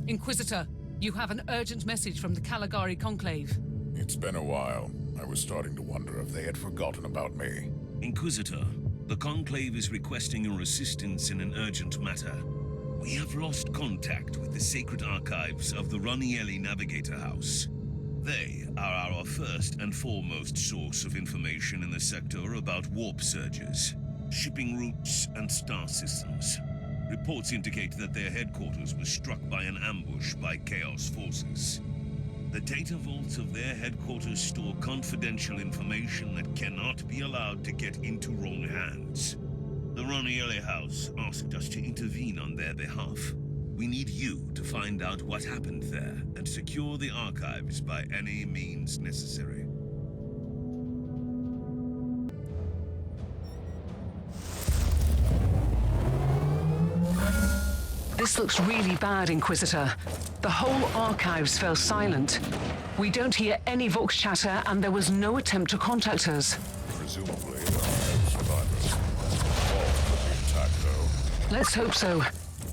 Inquisitor, you have an urgent message from the Caligari Conclave. It's been a while. I was starting to wonder if they had forgotten about me. Inquisitor, the Conclave is requesting your assistance in an urgent matter. We have lost contact with the sacred archives of the Ranielli Navigator House. They are our first and foremost source of information in the sector about warp surges, shipping routes, and star systems. Reports indicate that their headquarters was struck by an ambush by Chaos forces. The data vaults of their headquarters store confidential information that cannot be allowed to get into wrong hands. The Ranielli House asked us to intervene on their behalf. We need you to find out what happened there and secure the archives by any means necessary. This looks really bad, Inquisitor. The whole archives fell silent. We don't hear any Vox chatter, and there was no attempt to contact us. Presumably, there are no survivors. All could be intact, though. Let's hope so.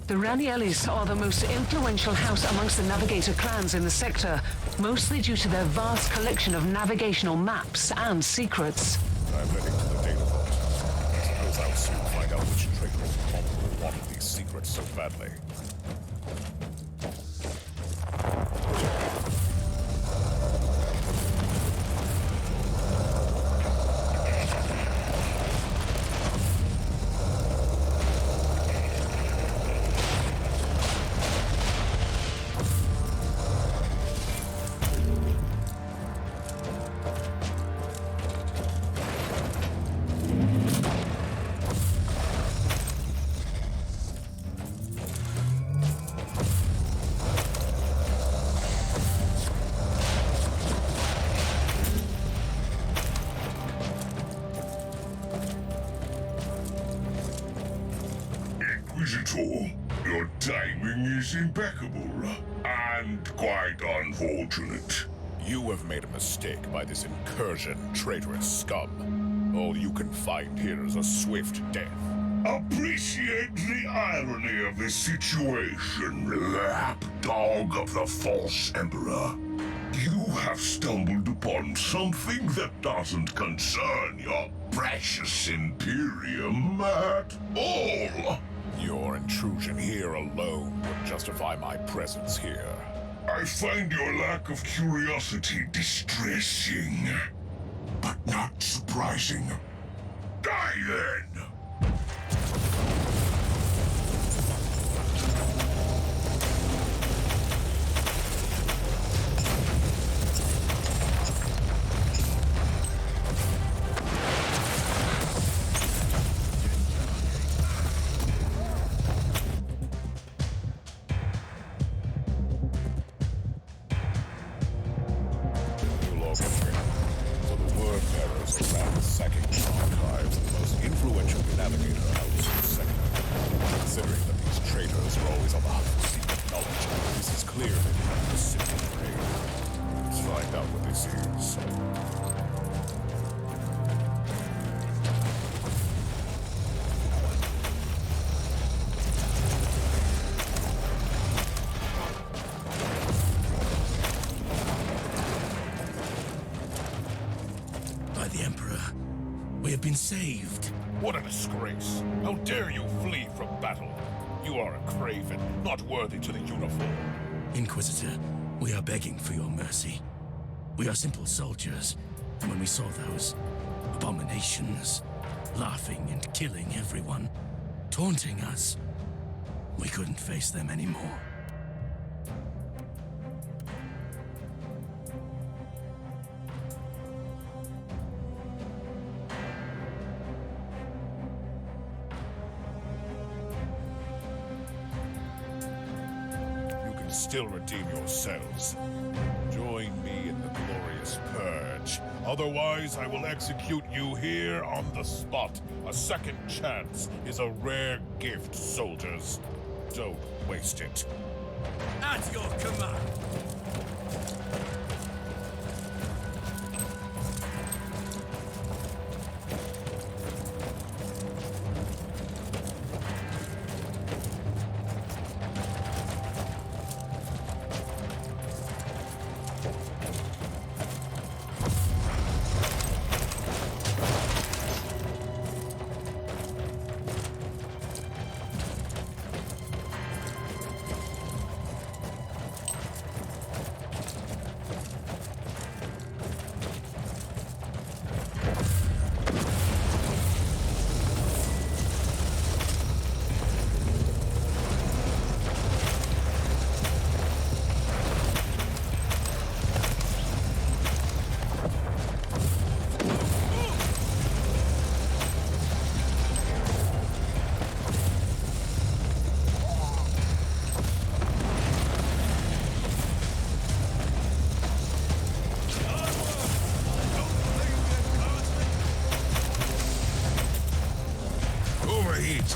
The Raniellis are the most influential house amongst the Navigator clans in the sector, mostly due to their vast collection of navigational maps and secrets. I'm heading to the data vault. I suppose I'll soon find out which traitors wanted these secrets so badly. Inquisitor, your timing is impeccable, and quite unfortunate. You have made a mistake by this incursion, traitorous scum. All you can find here is a swift death. Appreciate the irony of this situation, lapdog of the false emperor. You have stumbled upon something that doesn't concern your precious Imperium at all. Your intrusion here alone would justify my presence here. I find your lack of curiosity distressing, but not surprising. Die then! Been saved. What a disgrace! How dare you flee from battle? You are a craven, not worthy to the uniform. Inquisitor, we are begging for your mercy. We are simple soldiers, and when we saw those abominations, laughing and killing everyone, taunting us, we couldn't face them anymore. Still redeem yourselves. Join me in the glorious purge. Otherwise, I will execute you here on the spot. A second chance is a rare gift, soldiers. Don't waste it. At your command! overheat.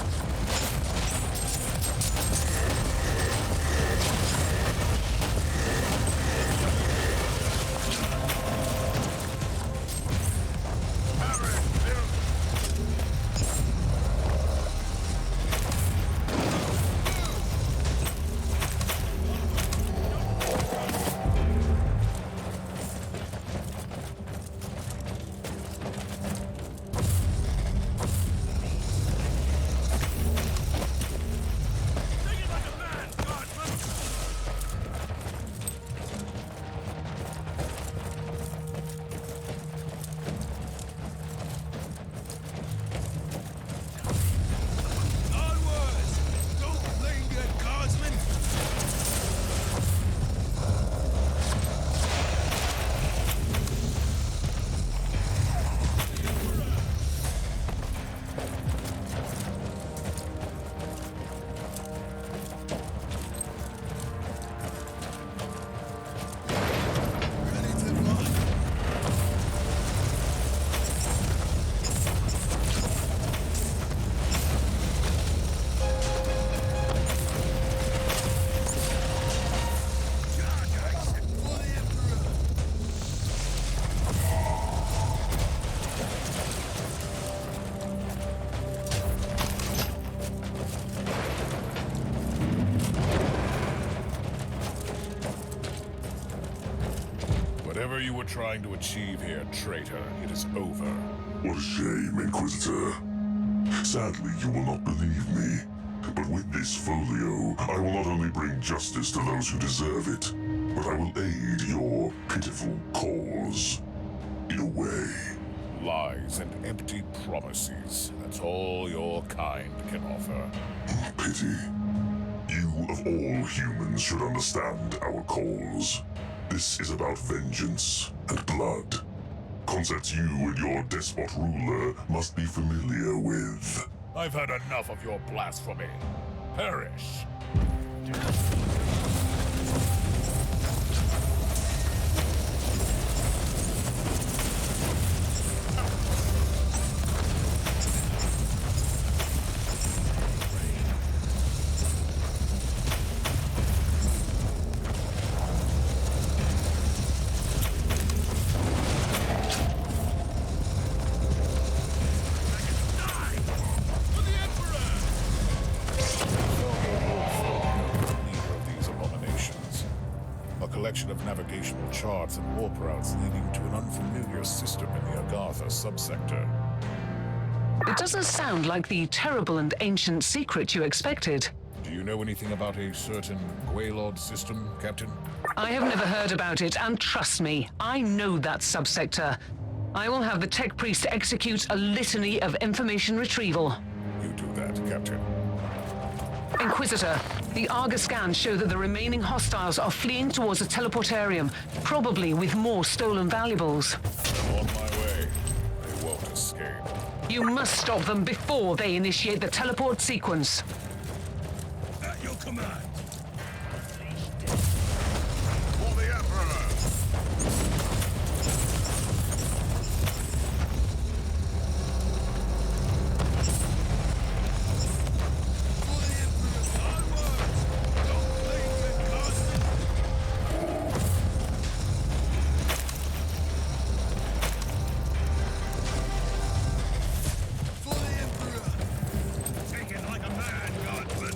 Whatever you were trying to achieve here, traitor, it is over. What a shame, Inquisitor. Sadly, you will not believe me. But with this folio, I will not only bring justice to those who deserve it, but I will aid your pitiful cause. In a way. Lies and empty promises. That's all your kind can offer. Pity. You, of all humans, should understand our cause. This is about vengeance and blood. Concepts you and your despot ruler must be familiar with. I've had enough of your blasphemy. Perish. Collection of navigational charts and warp routes leading to an unfamiliar system in the Agartha subsector. It doesn't sound like the terrible and ancient secret you expected. Do you know anything about a certain Gwaelod system, Captain? I have never heard about it, and trust me, I know that subsector. I will have the tech priest execute a litany of information retrieval. You do that, Captain. Inquisitor, the Argus scans show that the remaining hostiles are fleeing towards a teleportarium, probably with more stolen valuables. I'm on my way. They won't escape. You must stop them before they initiate the teleport sequence. At your command. For the Emperor! Take it like a man, Guardsman.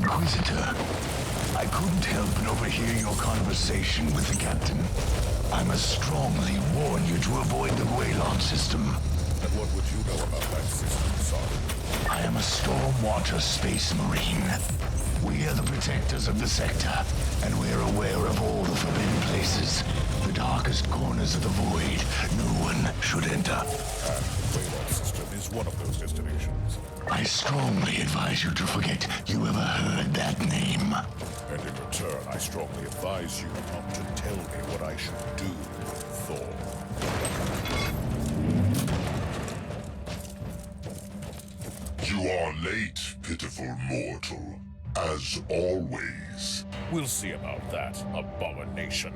Inquisitor, I couldn't help but overhear your conversation with the captain. I must strongly warn you to avoid the Guelon system. And what would you know about that system, son? I am a Stormwater Space Marine. We are the protectors of the sector, and we are aware of all the forbidden places. The darkest corners of the void. No one should enter. And the Waylon system is one of those destinations. I strongly advise you to forget you ever heard that name. And in return, I strongly advise you not to tell me what I should do, Thor. You are late, pitiful mortal. As always. We'll see about that, abomination.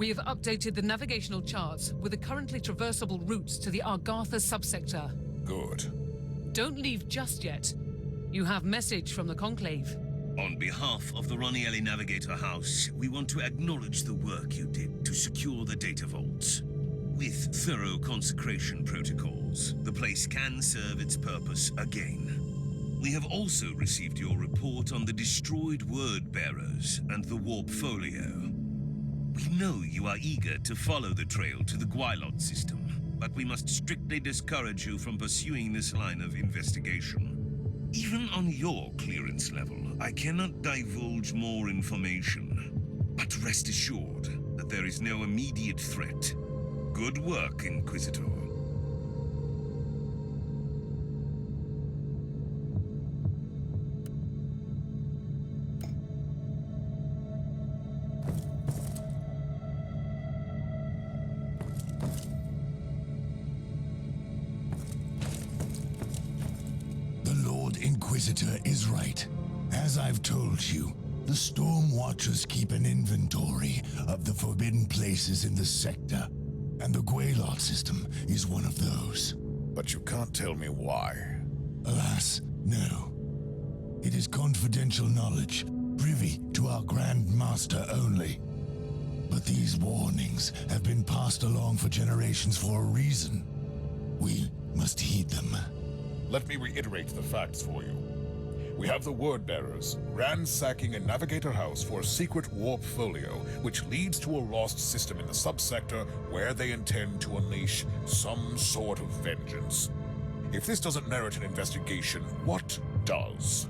We have updated the navigational charts with the currently traversable routes to the Argatha subsector. Good. Don't leave just yet. You have message from the Conclave. On behalf of the Ranielli Navigator House, we want to acknowledge the work you did to secure the data vaults. With thorough consecration protocols, the place can serve its purpose again. We have also received your report on the destroyed word bearers and the warp folio. We know you are eager to follow the trail to the Guilot system, but we must strictly discourage you from pursuing this line of investigation. Even on your clearance level, I cannot divulge more information. But rest assured that there is no immediate threat. Good work, Inquisitor. The Lord Inquisitor is right. As I've told you, The Storm Watchers keep an inventory of the forbidden places in the sector, and the Gwaelot system is one of those. But you can't tell me why. Alas, no. It is confidential knowledge, privy to our Grand Master only. But these warnings have been passed along for generations for a reason. We must heed them. Let me reiterate the facts for you. We have the word bearers ransacking a navigator house for a secret warp folio, which leads to a lost system in the subsector where they intend to unleash some sort of vengeance. If this doesn't merit an investigation, what does?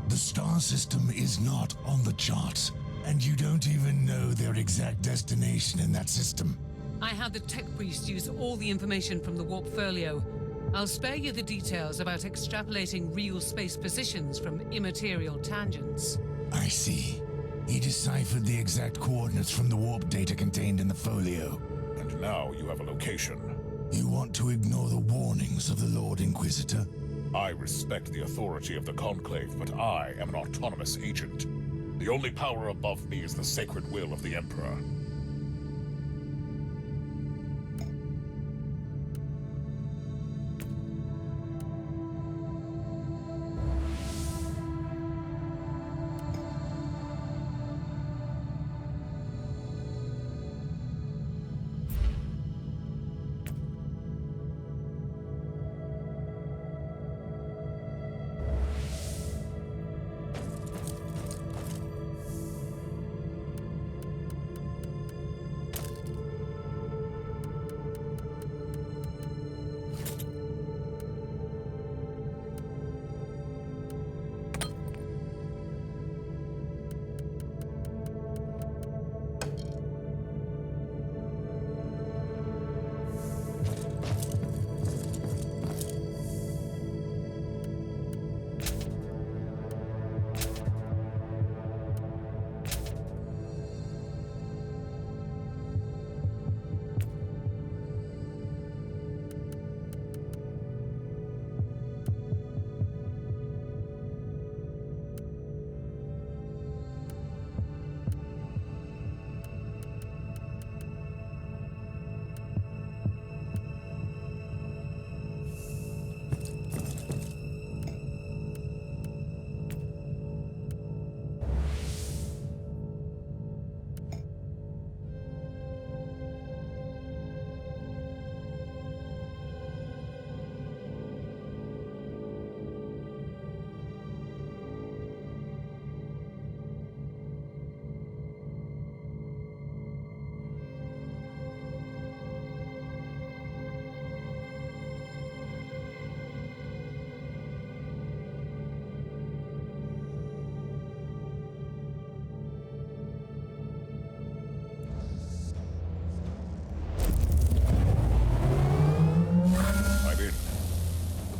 The star system is not on the charts, and you don't even know their exact destination in that system. I had the tech priest use all the information from the warp folio. I'll spare you the details about extrapolating real space positions from immaterial tangents. I see. He deciphered the exact coordinates from the warp data contained in the folio. And now you have a location. You want to ignore the warnings of the Lord Inquisitor? I respect the authority of the Conclave, but I am an autonomous agent. The only power above me is the sacred will of the Emperor.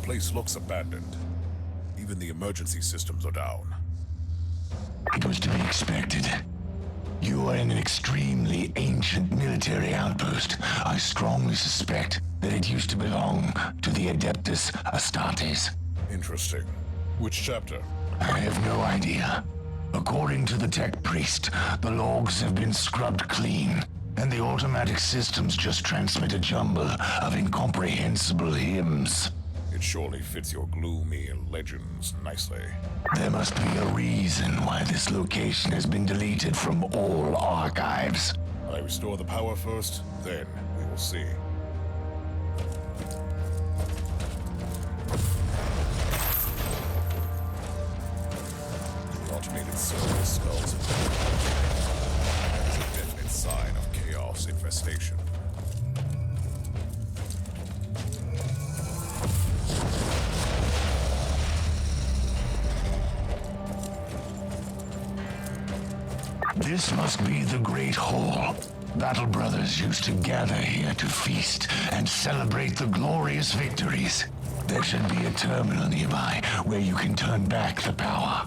The place looks abandoned. Even the emergency systems are down. It was to be expected. You are in an extremely ancient military outpost. I strongly suspect that it used to belong to the Adeptus Astartes. Interesting. Which chapter? I have no idea. According to the tech priest, the logs have been scrubbed clean, and the automatic systems just transmit a jumble of incomprehensible hymns. It surely fits your gloomy legends nicely. There must be a reason why this location has been deleted from all archives. I restore the power first, then we will see. The automated server skulls is a definite sign of chaos infestation. This must be the Great Hall. Battle Brothers used to gather here to feast and celebrate the glorious victories. There should be a terminal nearby where you can turn back the power.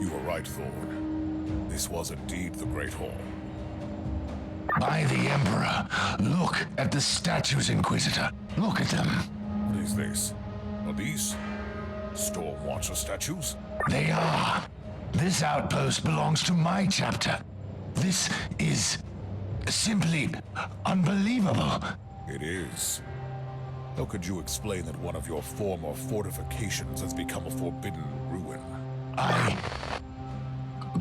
You were right, Thorn. This was indeed the Great Hall. By the Emperor. Look at the statues, Inquisitor. Look at them. What is this? Are these Stormwatcher statues? They are. This outpost belongs to my chapter. This is simply unbelievable. It is. How could you explain that one of your former fortifications has become a forbidden ruin? I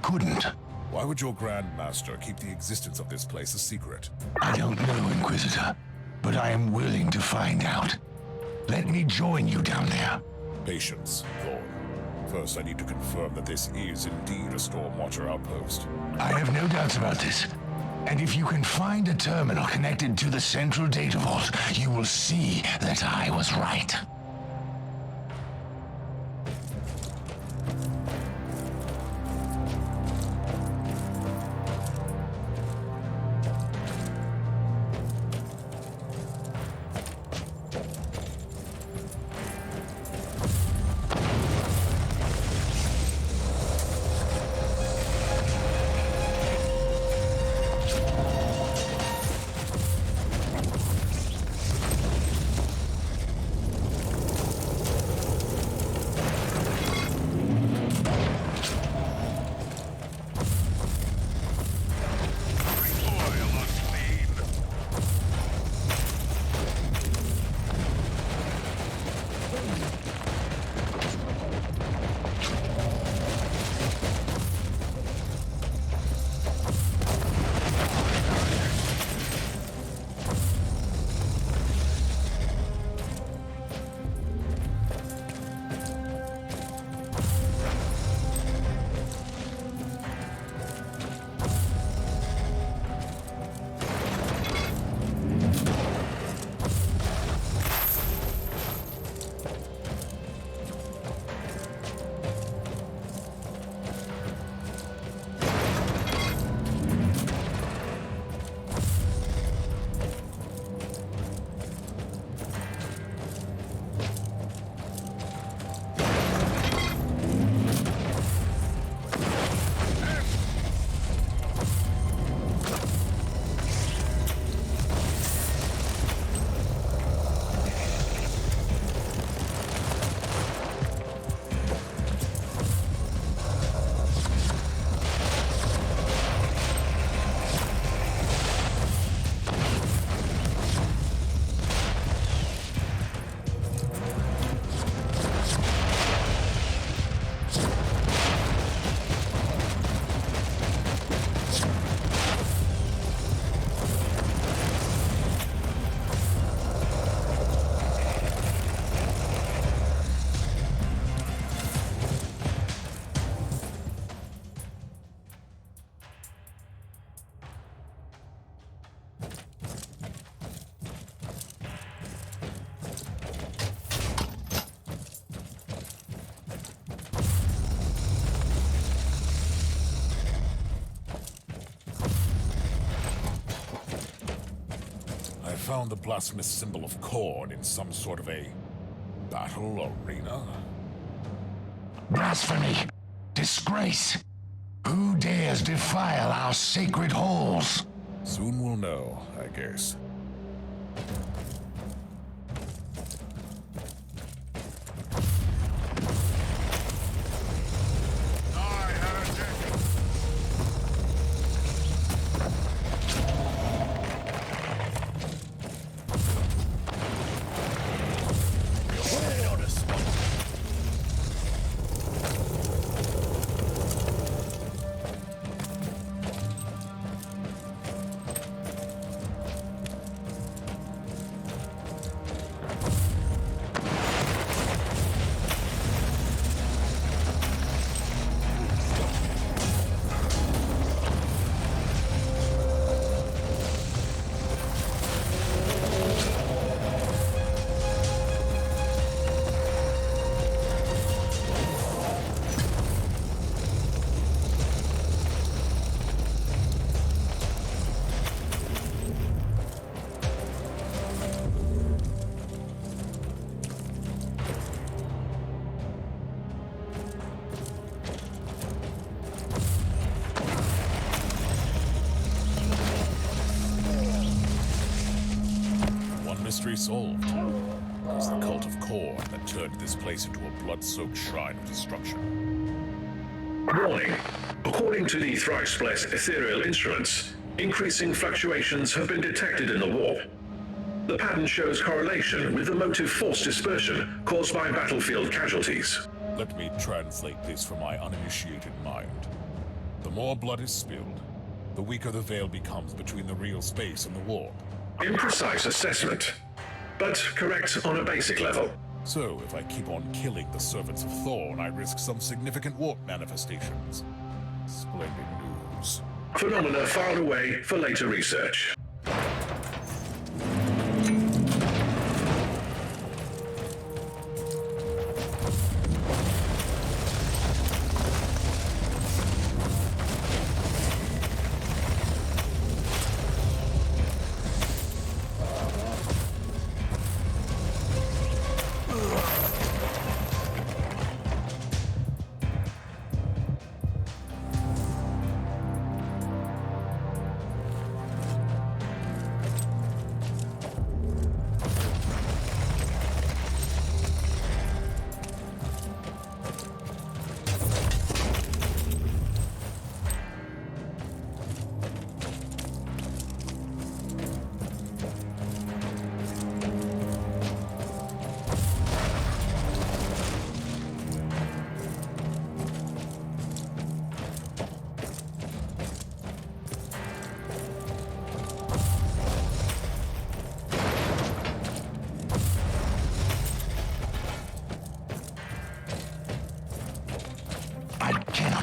couldn't. Why would your Grand Master keep the existence of this place a secret? I don't know, Inquisitor, but I am willing to find out. Let me join you down there. Patience, Thorn. First, I need to confirm that this is indeed a Stormwatcher outpost. I have no doubts about this. And if you can find a terminal connected to the central data vault, you will see that I was right. Found the blasphemous symbol of Khorne in some sort of a battle arena? Blasphemy! Disgrace! Who dares defile our sacred halls? Soon we'll know, I guess. mystery solved. It was the cult of Korn that turned this place into a blood-soaked shrine of destruction. Warning. According to the thrice-blessed ethereal instruments, increasing fluctuations have been detected in the warp. The pattern shows correlation with the motive force dispersion caused by battlefield casualties. Let me translate this for my uninitiated mind. The more blood is spilled, the weaker the veil becomes between the real space and the warp. Imprecise assessment, but correct on a basic level. So, if I keep on killing the servants of Thorn, I risk some significant warp manifestations. Splendid news. Phenomena filed away for later research.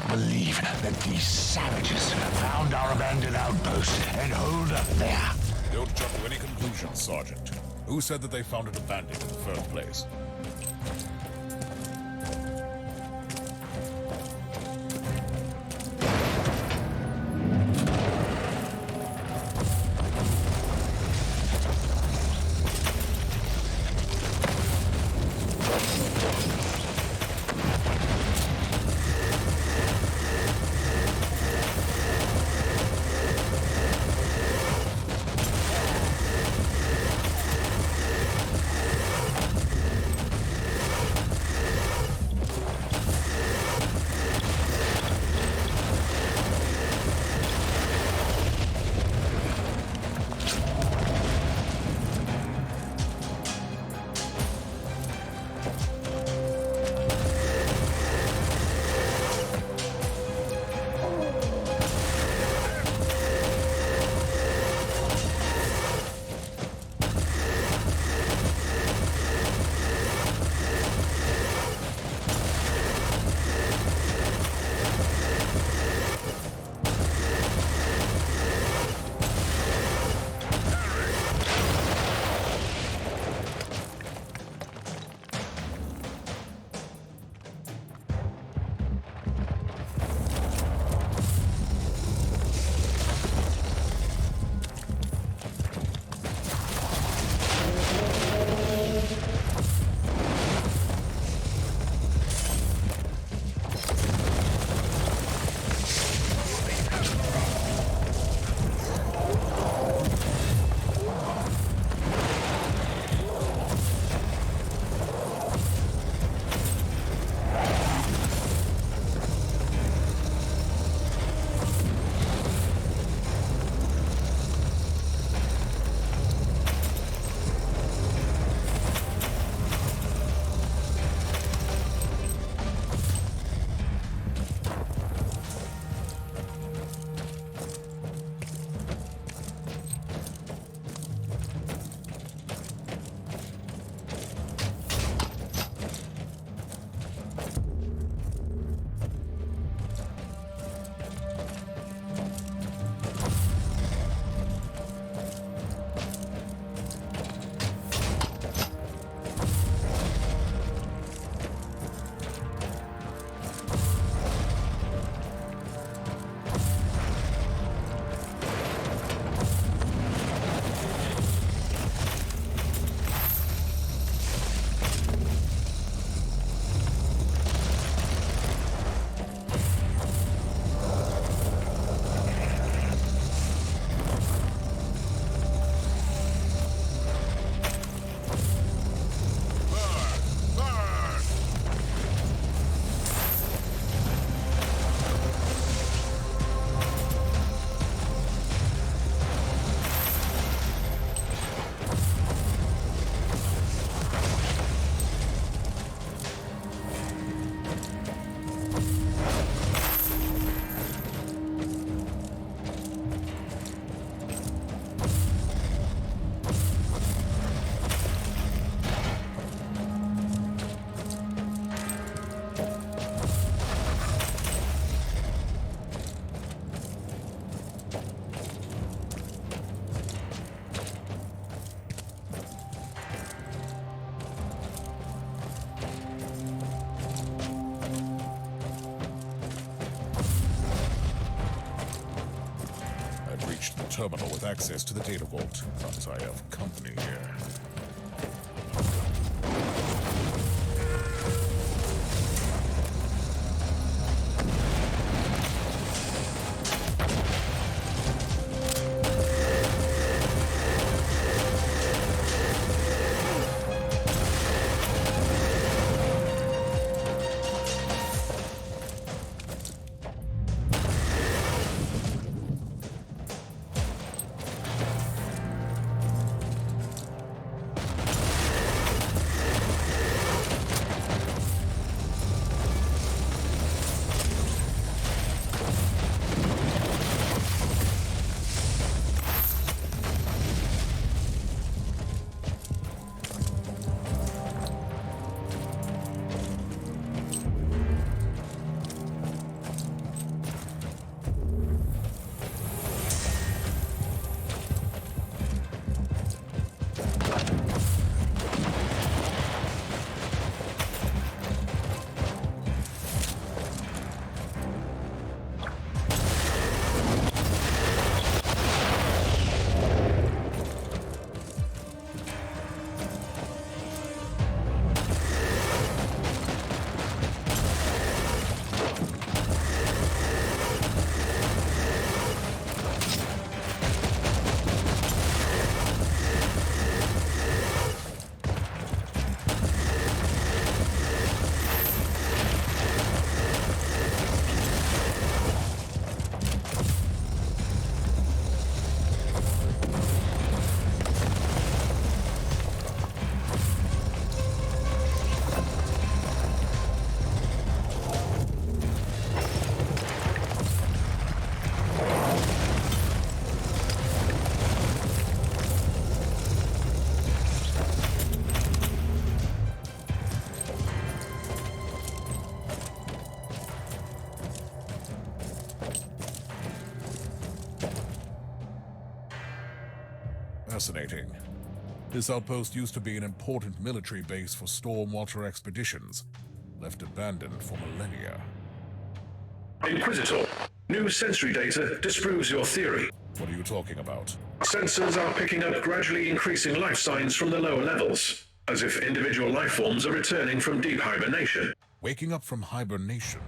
Believe that these savages found our abandoned outpost and hold up there. Don't jump to any conclusions, Sergeant. Who said that they found it abandoned in the first place? reached the terminal with access to the data vault, but I have company here. Fascinating. This outpost used to be an important military base for Stormwatcher expeditions, left abandoned for millennia. Inquisitor, new sensory data disproves your theory. What are you talking about? Sensors are picking up gradually increasing life signs from the lower levels, as if individual life forms are returning from deep hibernation. Waking up from hibernation?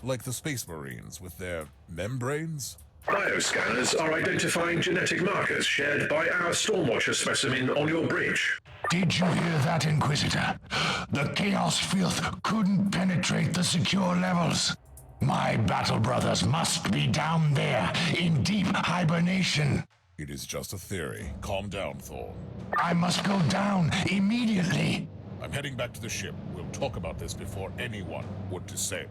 Like the Space Marines with their membranes? Bioscanners are identifying genetic markers shared by our Stormwatcher specimen on your bridge. Did you hear that, Inquisitor? The Chaos Filth couldn't penetrate the secure levels. My battle brothers must be down there, in deep hibernation. It is just a theory. Calm down, Thorn. I must go down immediately. I'm heading back to the ship. We'll talk about this before anyone would descend.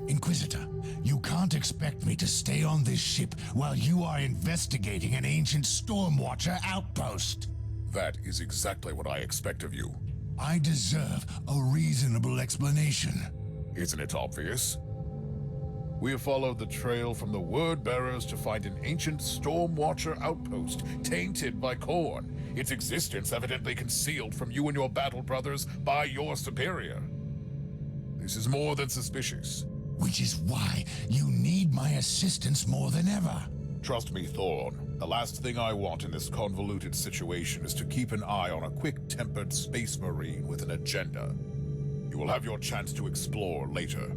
Inquisitor, you can't expect me to stay on this ship while you are investigating an ancient Stormwatcher outpost. That is exactly what I expect of you. I deserve a reasonable explanation. Isn't it obvious? We have followed the trail from the word bearers to find an ancient Stormwatcher outpost tainted by Khorne, its existence evidently concealed from you and your battle brothers by your superior. This is more than suspicious. Which is why you need my assistance more than ever. Trust me, Thorn. The last thing I want in this convoluted situation is to keep an eye on a quick-tempered space marine with an agenda. You will have your chance to explore later.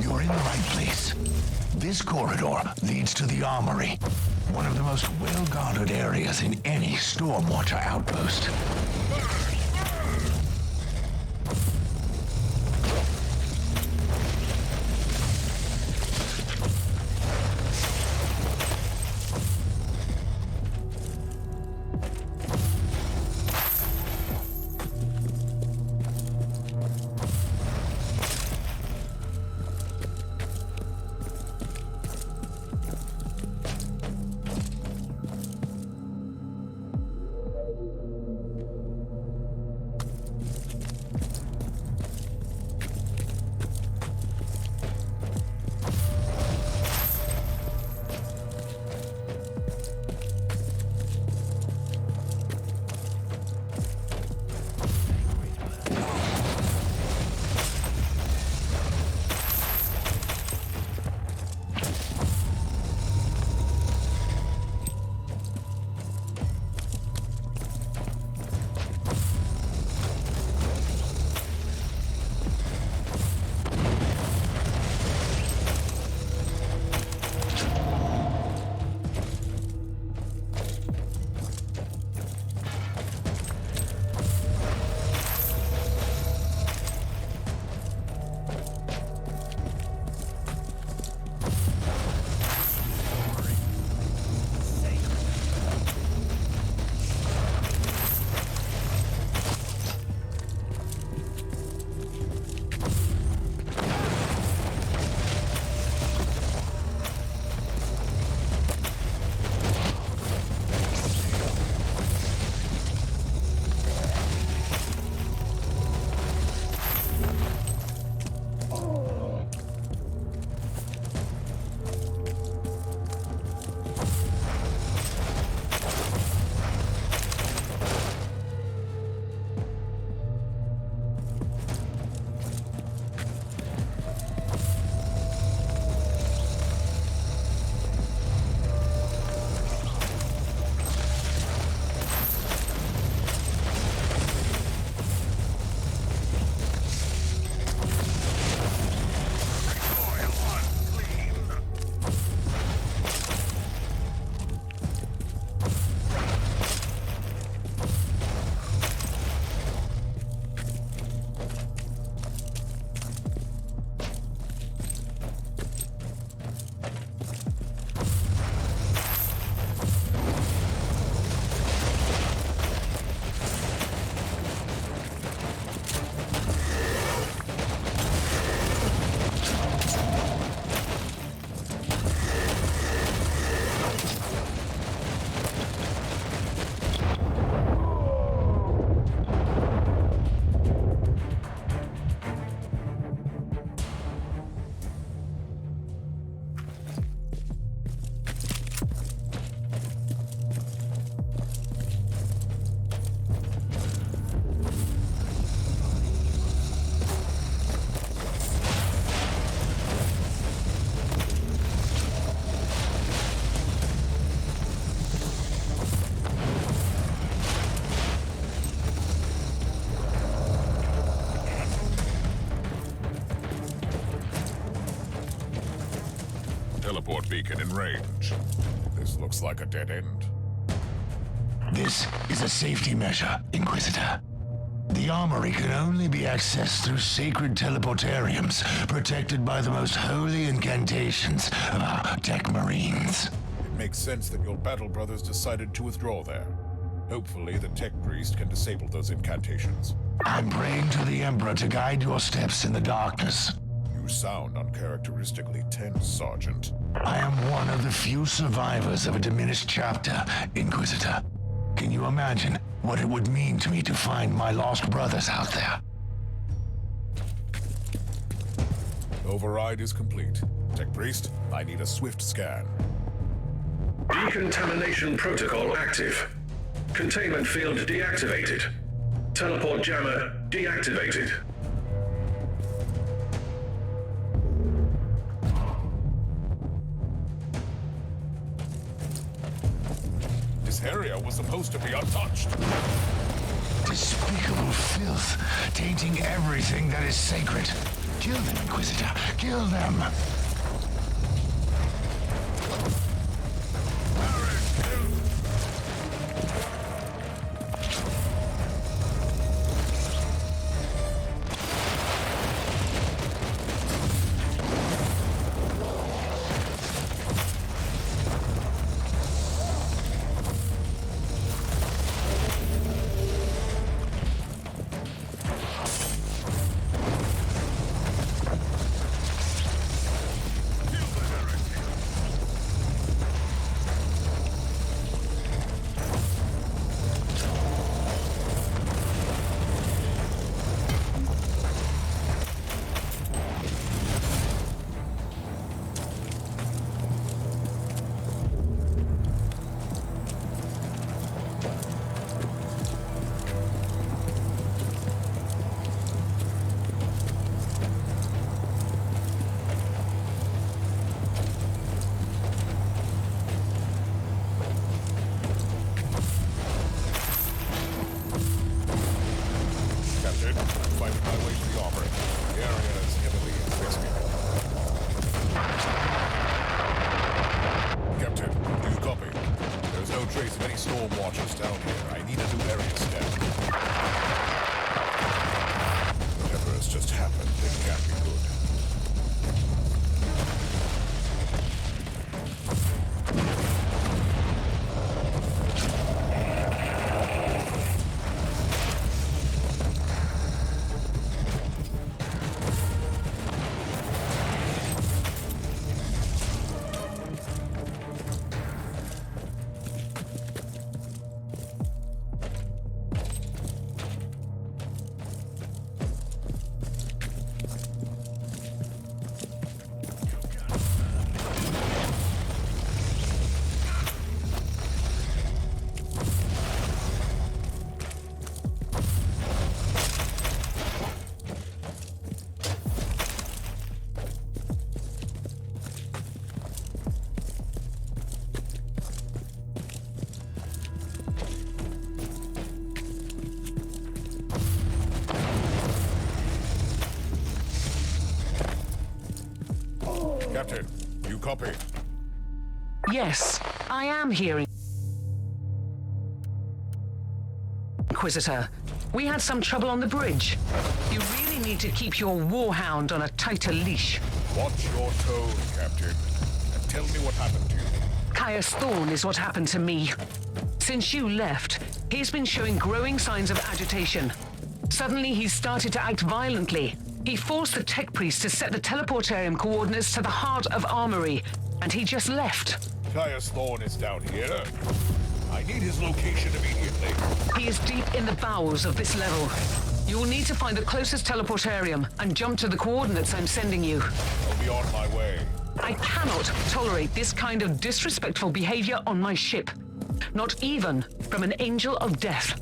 You're in the right place. This corridor leads to the armory, one of the most well-guarded areas in any Stormwatcher outpost. Teleport beacon in range. This looks like a dead end. This is a safety measure, Inquisitor. The armory can only be accessed through sacred teleportariums, protected by the most holy incantations of our tech marines. It makes sense that your battle brothers decided to withdraw there. Hopefully, the tech priest can disable those incantations. I'm praying to the Emperor to guide your steps in the darkness. You sound uncharacteristically tense, Sergeant. I am one of the few survivors of a diminished chapter, Inquisitor. Can you imagine what it would mean to me to find my lost brothers out there? Override is complete. Tech priest, I need a swift scan. Decontamination protocol active. Containment field deactivated. Teleport jammer deactivated. This area was supposed to be untouched. Despicable filth, tainting everything that is sacred. Kill them, Inquisitor. Kill them. Captain, you copy? Yes, I am hearing. Inquisitor, we had some trouble on the bridge. You really need to keep your warhound on a tighter leash. Watch your tone, Captain, and tell me what happened to you. Caius Thorne is what happened to me. Since you left, he's been showing growing signs of agitation. Suddenly, he's started to act violently. He forced the tech priest to set the teleportarium coordinates to the heart of Armory, and he just left. Caius Thorne is down here. I need his location immediately. He is deep in the bowels of this level. You will need to find the closest teleportarium and jump to the coordinates I'm sending you. I'll be on my way. I cannot tolerate this kind of disrespectful behavior on my ship. Not even from an angel of death.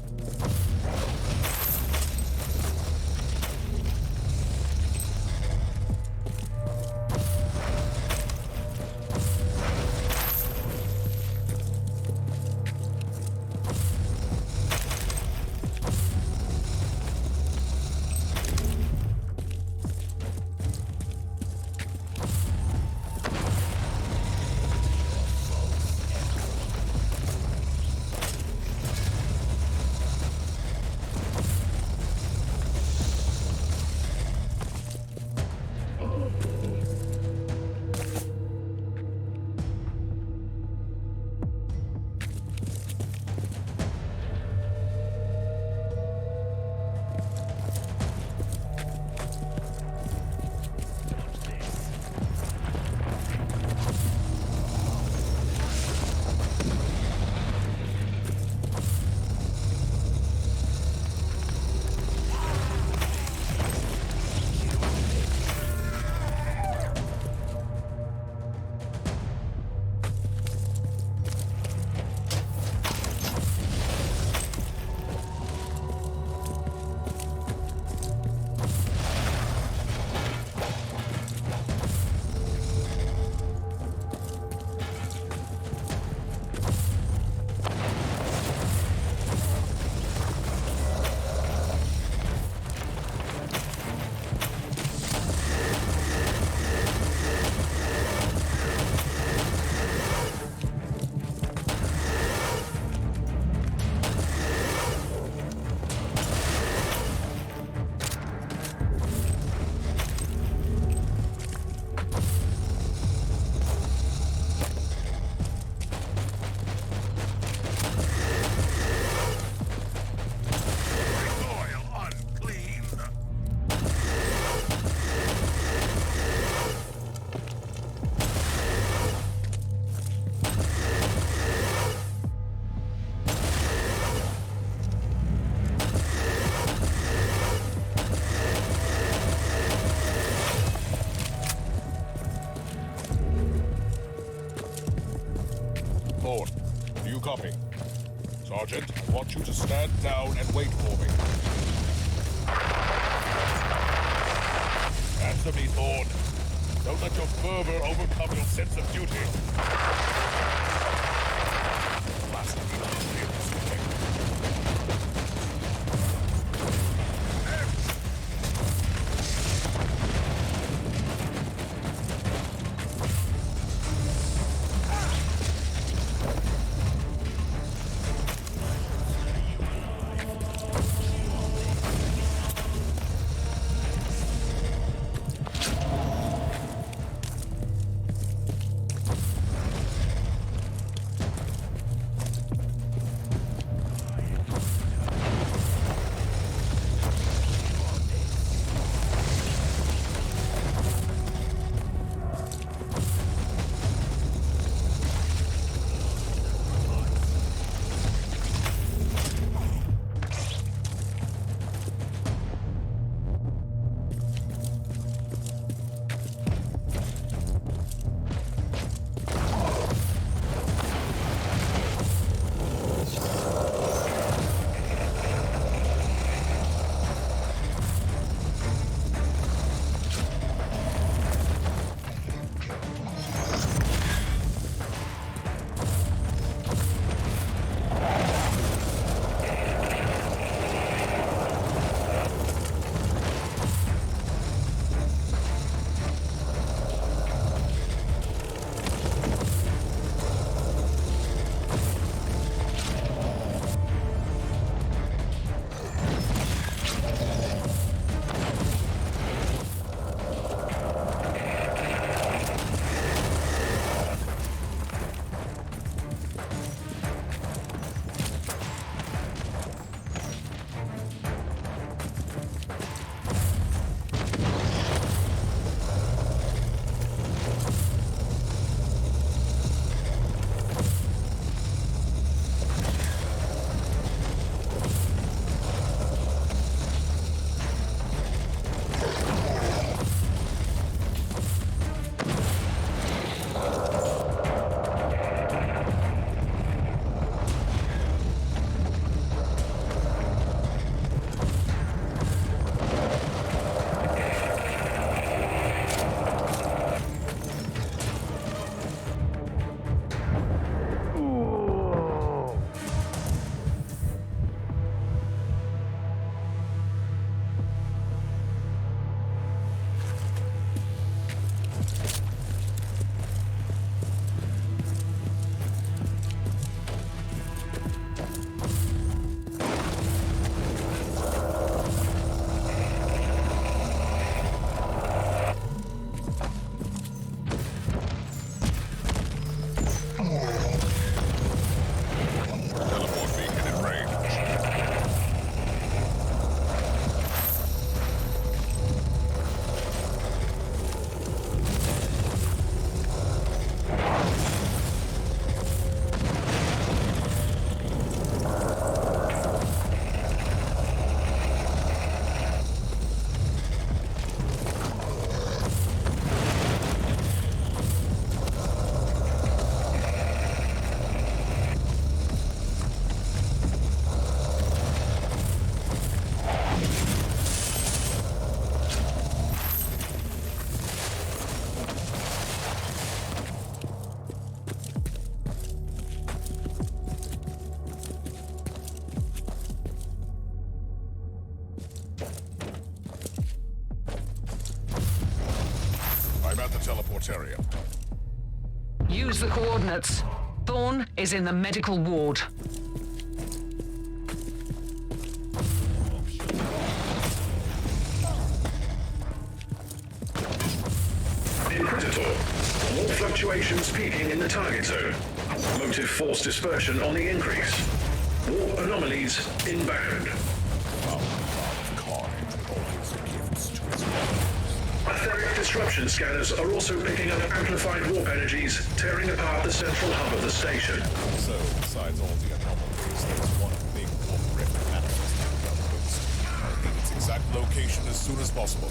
Thorne, do you copy? Sergeant, I want you to stand down and wait for me. Answer me, Thorne. Don't let your fervor overcome your sense of duty. Last week, I did this thing. Use the coordinates. Thorn is in the medical ward. Inquisitor. Warp fluctuations peaking in the target zone. Motive force dispersion on the increase. Warp anomalies inbound. Etheric disruption scanners are also picking up amplified warp energies, tearing apart the central hub of the station. So, besides all the anomalies, there's one big warp rift manifesting in the woods. I need its exact location as soon as possible.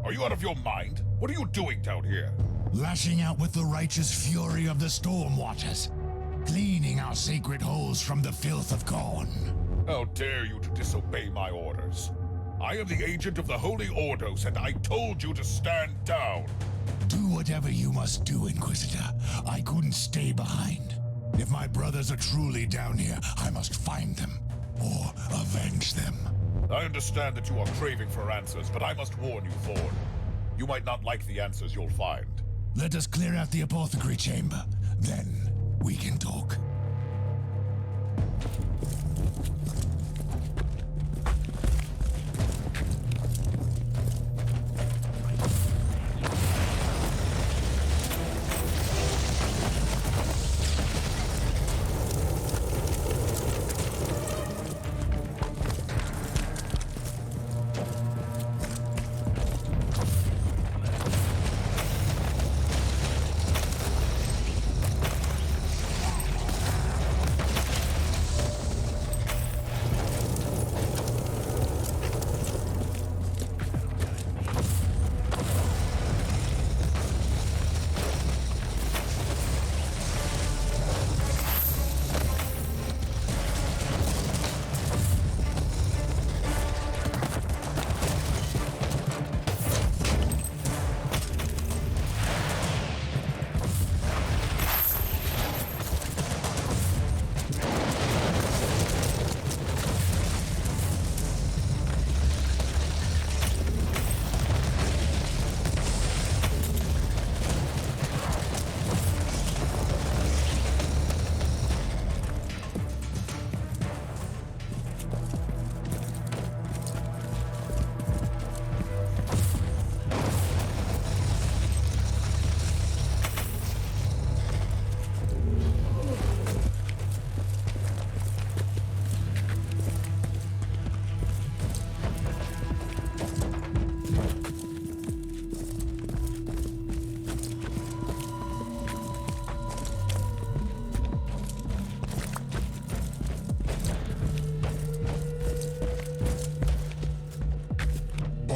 Are you out of your mind? What are you doing down here? Lashing out with the righteous fury of the storm waters. Cleaning our sacred holes from the filth of Gorn. How dare you to disobey my orders? I am the agent of the Holy Ordos, and I told you to stand down. Do whatever you must do, Inquisitor. I couldn't stay behind. If my brothers are truly down here, I must find them. Or avenge them. I understand that you are craving for answers, but I must warn you, Thorn. You might not like the answers you'll find. Let us clear out the apothecary chamber. Then we can talk.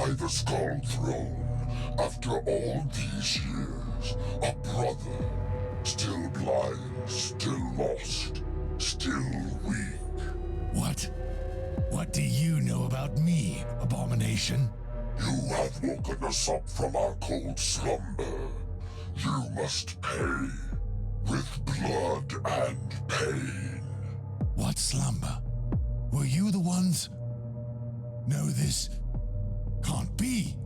by the Skull Throne, after all these years, a brother, still blind, still lost, still weak. What? What do you know about me, Abomination? You have woken us up from our cold slumber. You must pay, with blood and pain. What slumber? Were you the ones? No, this can't be.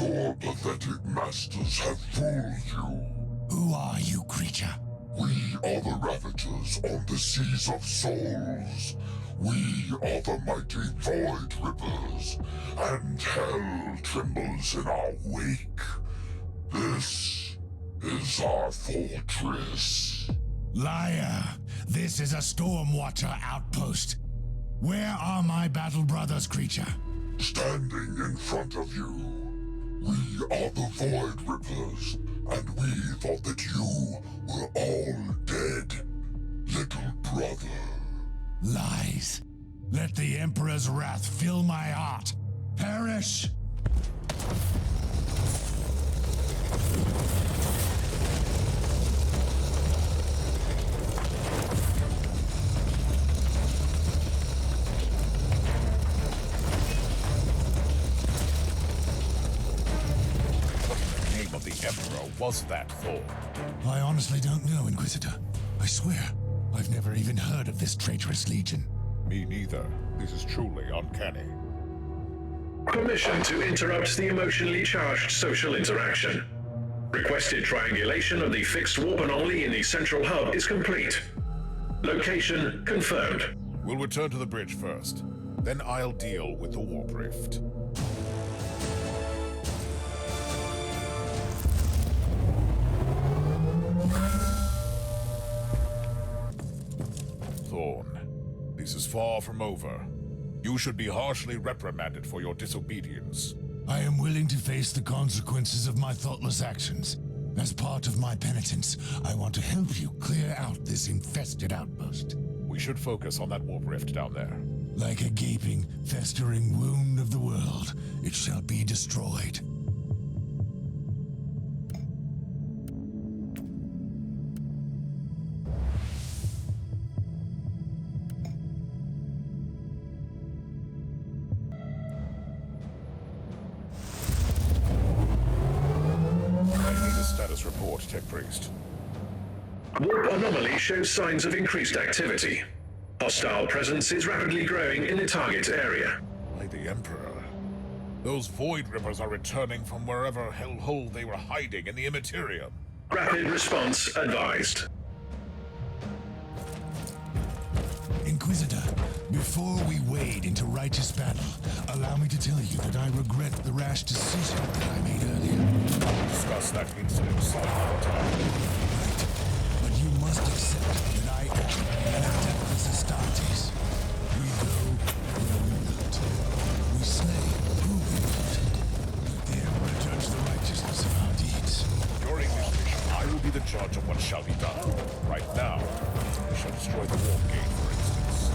Your pathetic masters have fooled you. Who are you, creature? We are the Ravagers on the Seas of Souls. We are the mighty Void Rippers, and hell trembles in our wake. This is our fortress. Liar! This is a Stormwatcher outpost. Where are my battle brothers, creature? Standing in front of you. We are the Void Rippers, and we thought that you were all dead, little brother. Lies. Let the Emperor's wrath fill my heart. Perish! What in the name of the Emperor was that for? I honestly don't know, Inquisitor. I swear, I've never even heard of this traitorous legion. Me neither. This is truly uncanny. Permission to interrupt the emotionally charged social interaction. Requested triangulation of the fixed warp anomaly in the central hub is complete. Location confirmed. We'll return to the bridge first. Then I'll deal with the warp rift. Thorn, this is far from over. You should be harshly reprimanded for your disobedience. I am willing to face the consequences of my thoughtless actions. As part of my penitence, I want to help you clear out this infested outpost. We should focus on that warp rift down there. Like a gaping, festering wound of the world, it shall be destroyed. I need a status report, Tech Priest. Warp anomaly shows signs of increased activity. Hostile presence is rapidly growing in the target area. By the Emperor. Those Void Rippers are returning from wherever hellhole they were hiding in the Immaterium. Rapid response advised. Inquisitor, before we wade into righteous battle, allow me to tell you that I regret the rash decision that I made earlier. Discuss that incident some other time. Right, but you must accept that I am an Adeptus Astartes. We go where we wilt. We slay who we wilt. Let the Emperor judge the righteousness of our deeds. During this mission, I will be the judge of what shall be done. Right now, we shall destroy the warp gate, for instance.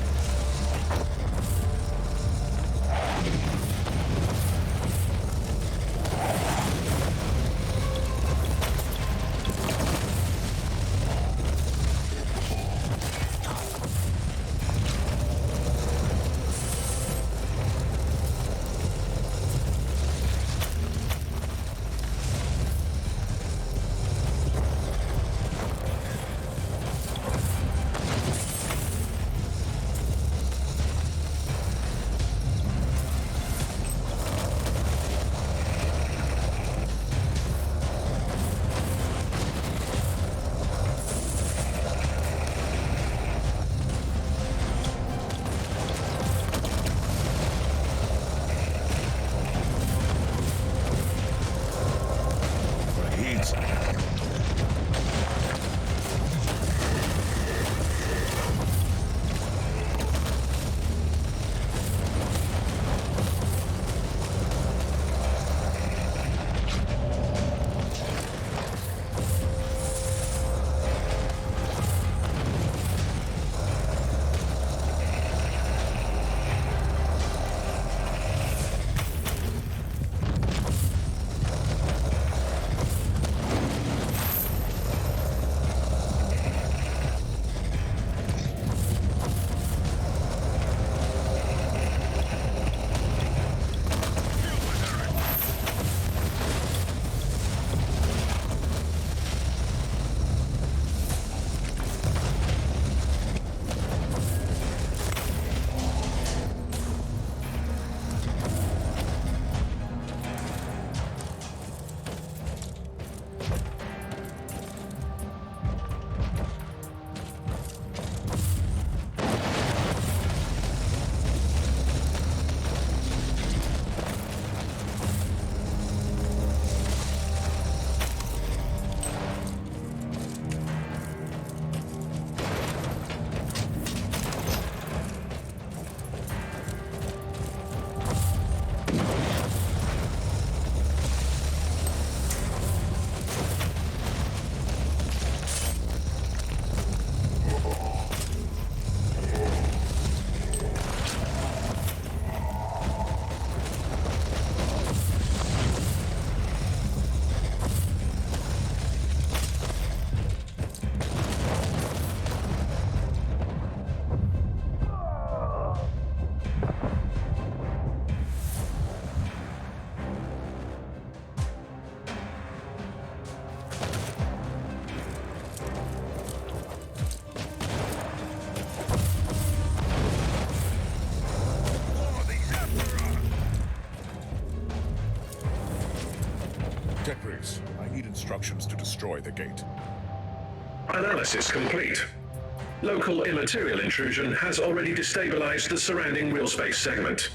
space. I need instructions to destroy the gate. Analysis complete. Local immaterial intrusion has already destabilized the surrounding real space segment.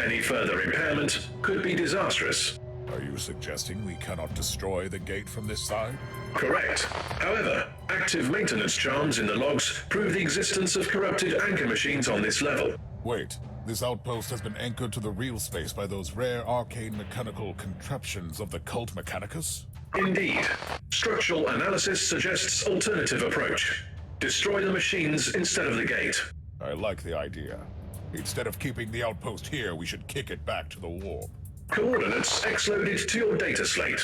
Any further impairment could be disastrous. Are you suggesting we cannot destroy the gate from this side? Correct. However, active maintenance charms in the logs prove the existence of corrupted anchor machines on this level. Wait, this outpost has been anchored to the real space by those rare arcane mechanical contraptions of the cult Mechanicus? Indeed. Structural analysis suggests alternative approach. Destroy the machines instead of the gate. I like the idea. Instead of keeping the outpost here, we should kick it back to the warp. Coordinates X-loaded to your data slate.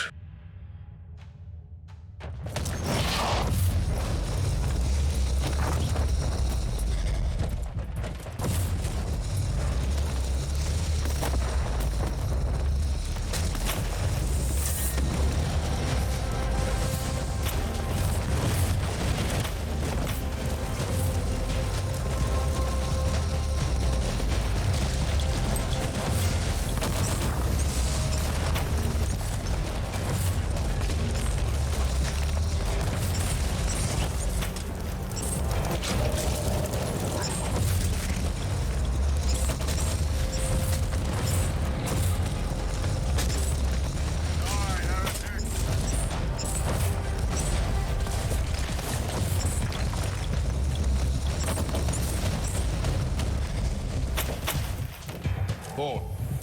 Thorn,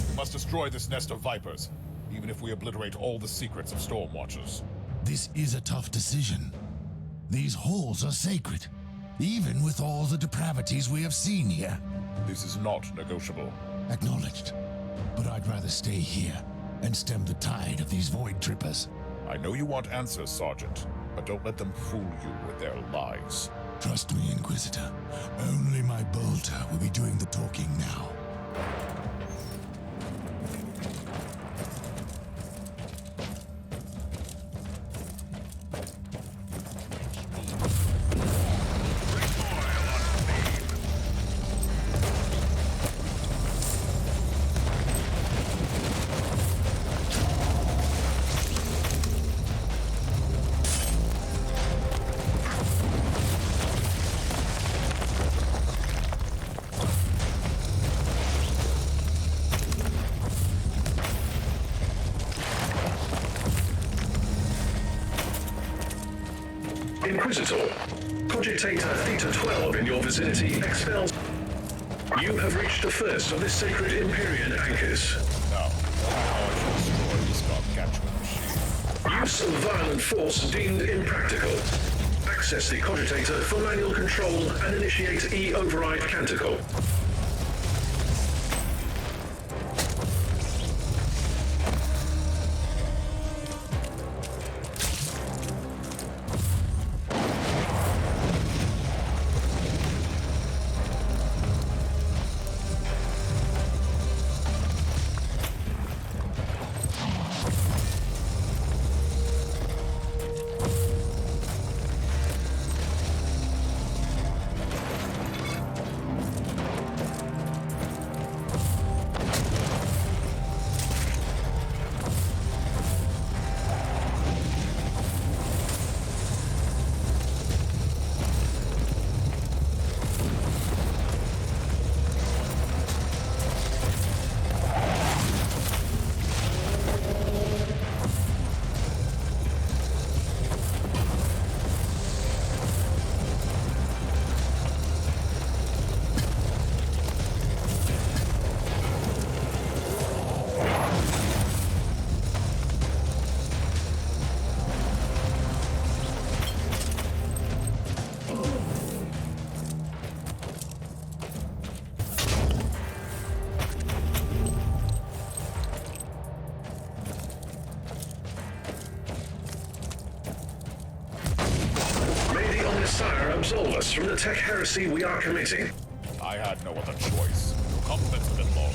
we must destroy this nest of vipers, even if we obliterate all the secrets of Stormwatchers. This is a tough decision. These halls are sacred, even with all the depravities we have seen here. This is not negotiable. Acknowledged. But I'd rather stay here and stem the tide of these void trippers. I know you want answers, Sergeant, but don't let them fool you with their lies. Trust me, Inquisitor. Only my bolter will be doing the talking now. Inquisitor, Cogitator Pt11 in your vicinity expels. You have reached the first of the sacred Empyrean anchors. Now, how I shall destroy this gargantuan machine. Use of violent force deemed impractical. Access the Cogitator for manual control and initiate E-override canticle. Absolve us from the tech heresy we are committing. I had no other choice. Your compliments have been long.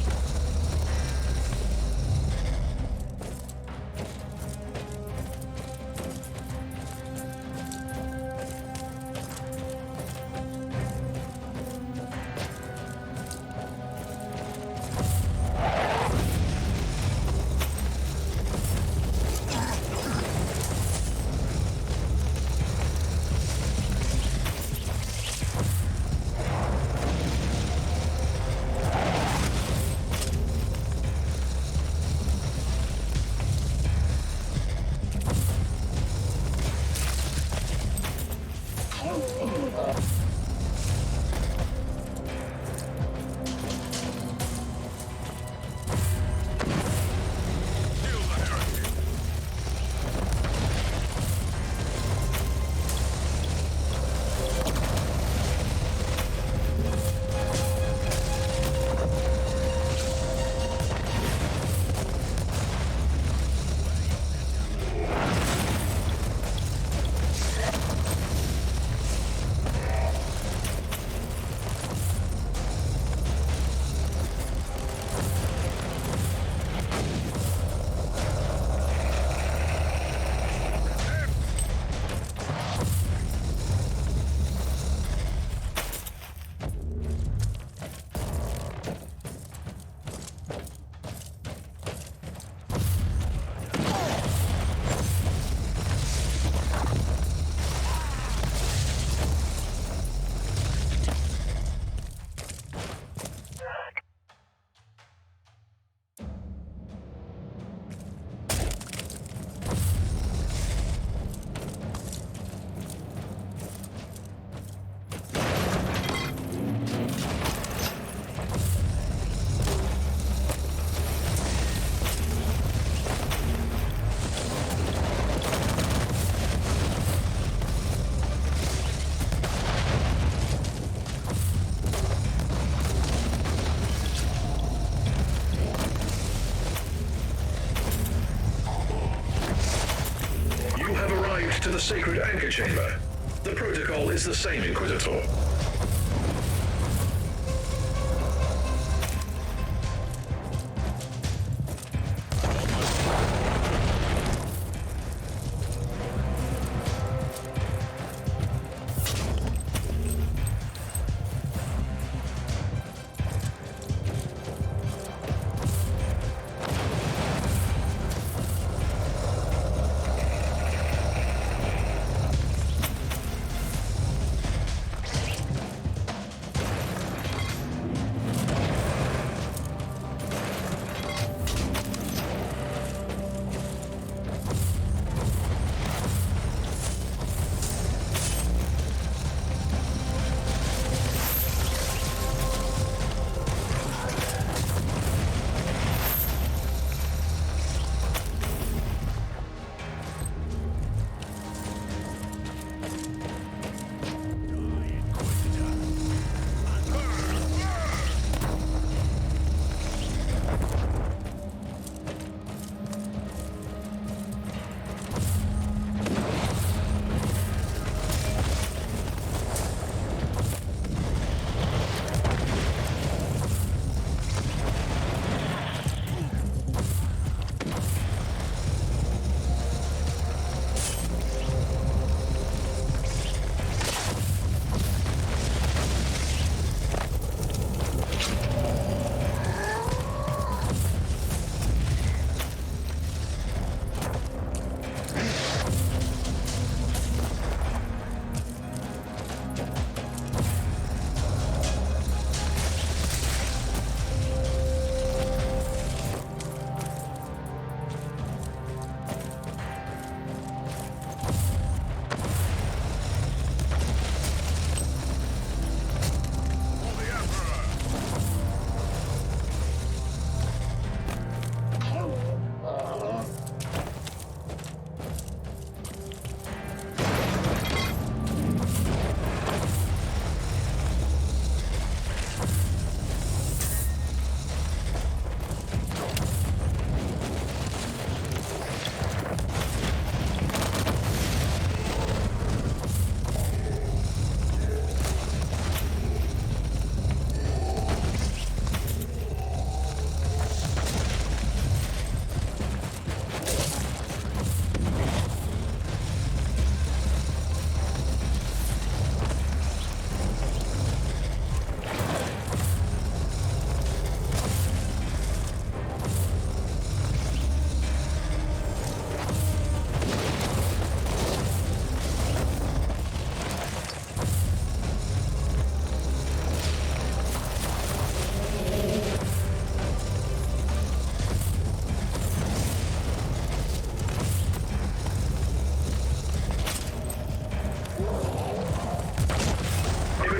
sacred anchor chamber. The protocol is the same, Inquisitor.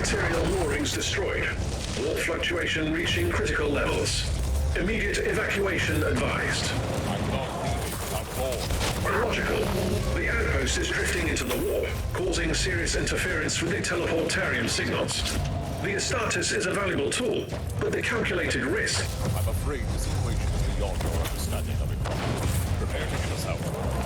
Material moorings destroyed. Wall fluctuation reaching critical levels. Immediate evacuation advised. I'm not leaving. I'm bored. Illogical. The outpost is drifting into the warp, causing serious interference with the teleportarium signals. The Astartes is a valuable tool, but the calculated risk. I'm afraid this equation is beyond your understanding of it. Prepare to get us out.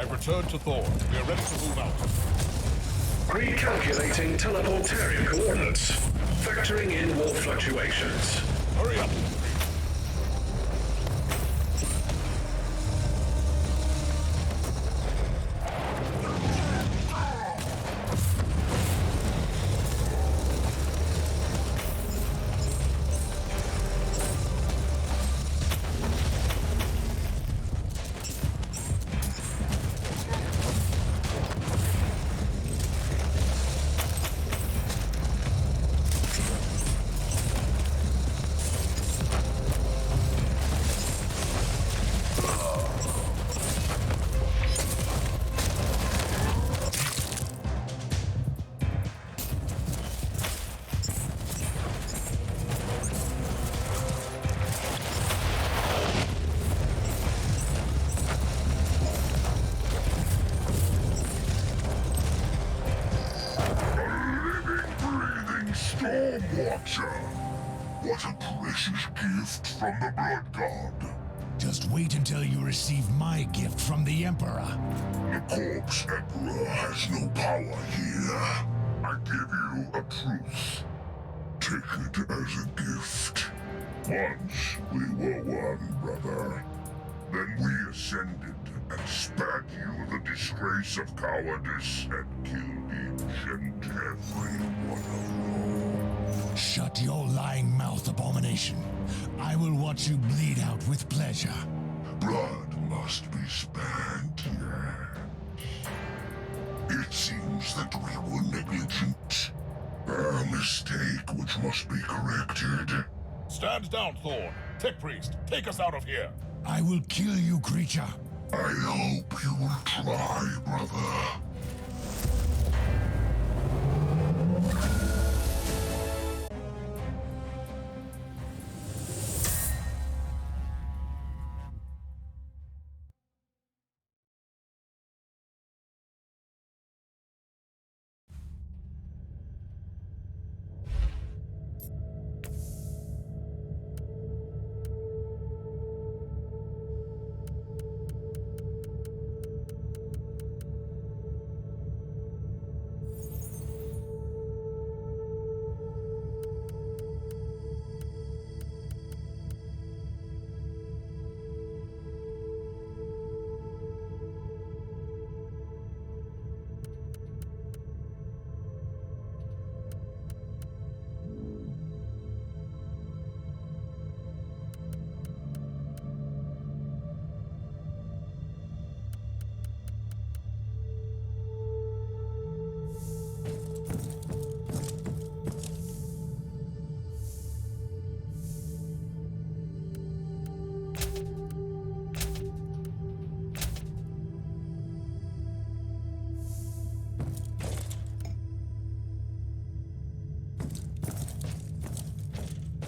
I've returned to Thorn. We are ready to move out. Recalculating teleportarian coordinates. Factoring in warp fluctuations. Hurry up! Stormwatcher! What a precious gift from the Blood God. Just wait until you receive my gift from the Emperor. The Corpse Emperor has no power here. I give you a truce. Take it as a gift. Once we were one, brother. Then we ascended and spared you the disgrace of cowardice and killed each and every one of you. Shut your lying mouth, abomination. I will watch you bleed out with pleasure. Blood must be spent, yes. It seems that we were negligent. A mistake which must be corrected. Stand down, Thorn. Tech Priest, take us out of here. I will kill you, creature. I hope you will try, brother.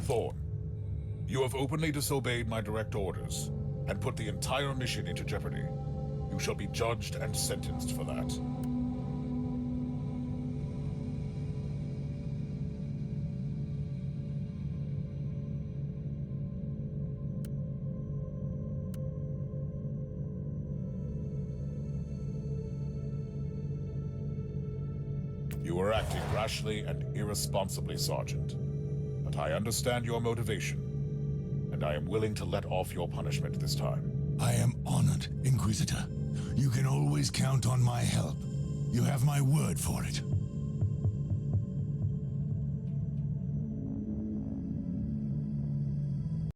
Thorn, you have openly disobeyed my direct orders and put the entire mission into jeopardy. You shall be judged and sentenced for that. You were acting rashly and irresponsibly, Sergeant. But I understand your motivation, and I am willing to let off your punishment this time. I am honored, Inquisitor. You can always count on my help. You have my word for it.